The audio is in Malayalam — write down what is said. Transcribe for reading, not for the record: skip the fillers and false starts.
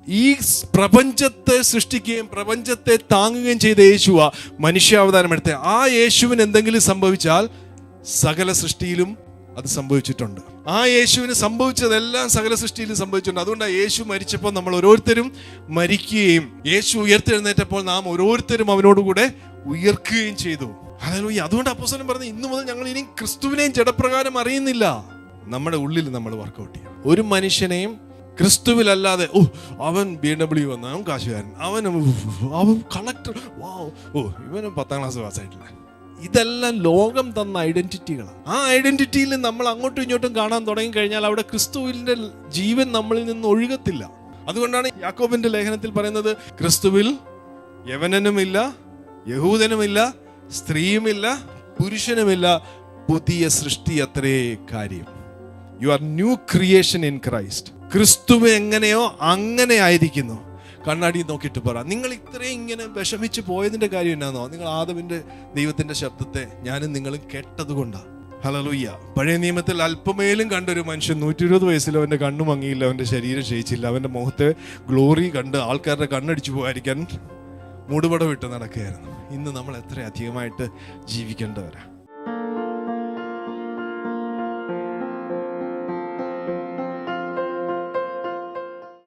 ഈ പ്രപഞ്ചത്തെ സൃഷ്ടിക്കുകയും പ്രപഞ്ചത്തെ താങ്ങുകയും ചെയ്ത യേശുവാ മനുഷ്യാവതാരം എടുത്ത. ആ യേശുവിന് എന്തെങ്കിലും സംഭവിച്ചാൽ സകല സൃഷ്ടിയിലും അത് സംഭവിച്ചിട്ടുണ്ട്. ആ യേശുവിന് സംഭവിച്ചതെല്ലാം സകല സൃഷ്ടിയിലും സംഭവിച്ചിട്ടുണ്ട്. അതുകൊണ്ടാണ് യേശു മരിച്ചപ്പോൾ നമ്മൾ ഓരോരുത്തരും മരിക്കുകയും യേശു ഉയർത്തെഴുന്നേറ്റപ്പോൾ നാം ഓരോരുത്തരും അവനോടുകൂടെ ഉയർക്കുകയും ചെയ്തു. ഹല്ലേലൂയ. അതുകൊണ്ട് അപ്പോസ്തലൻ പറഞ്ഞു, ഇന്നു മുതൽ ഞങ്ങൾ ഇനി ക്രിസ്തുവിനെയും ജഡപ്രകാരം അറിയുന്നില്ല. നമ്മുടെ ഉള്ളിൽ നമ്മൾ വർക്കൗട്ട് ചെയ്യാം. ഒരു മനുഷ്യനെയും ക്രിസ്തുവിലല്ലാതെ അവൻ BMW വന്ന അവൻ കാശുകാരൻ, അവൻ കളക്ടർ, ഇവന് 10ാം ക്ലാസ് പാസ്സായിട്ടില്ല. ഇതെല്ലാം ലോകം തന്ന ഐഡന്റിറ്റികളാണ്. ആ ഐഡന്റിറ്റിയിൽ നമ്മൾ അങ്ങോട്ടും ഇങ്ങോട്ടും കാണാൻ തുടങ്ങി കഴിഞ്ഞാൽ അവിടെ ക്രിസ്തുവിന്റെ ജീവൻ നമ്മളിൽ നിന്ന് ഒഴുകത്തില്ല. അതുകൊണ്ടാണ് യാക്കോബിന്റെ ലേഖനത്തിൽ പറയുന്നത്, ക്രിസ്തുവിൽ യവനനുമില്ല, യഹൂദനുമില്ല, സ്ത്രീയുമില്ല, പുരുഷനുമില്ല, പുതിയ സൃഷ്ടി അത്രേ കാര്യം. You are new creation in Christ. ക്രിസ്തു എങ്ങനെയോ അങ്ങനെ ആയിരിക്കുന്നു. കണ്ണാടി നോക്കിയിട്ട് പറ, നിങ്ങൾ ഇത്രയും ഇങ്ങനെ വിഷമിച്ച് പോയതിന്റെ കാര്യം എന്നാന്നോ? നിങ്ങൾ ആദമിന്റെ ദൈവത്തിന്റെ ശബ്ദത്തെ ഞാനും നിങ്ങളും കേട്ടതുകൊണ്ടാണ്. ഹല്ലേലൂയ. പഴയ നിയമത്തിൽ അല്പമേലും കണ്ടൊരു മനുഷ്യൻ 120 വയസ്സിൽ അവന്റെ കണ്ണു മങ്ങിയില്ല, അവന്റെ ശരീരം ക്ഷയിച്ചില്ല, അവന്റെ മുഖത്തെ ഗ്ലോറി കണ്ട് ആൾക്കാരുടെ കണ്ണടിച്ചു പോകാതിരിക്കാൻ മൂടുപടം ഇട്ട് നടക്കുകയായിരുന്നു. ഇന്ന് നമ്മൾ എത്ര അധികമായിട്ട് ജീവിക്കേണ്ടവരാ.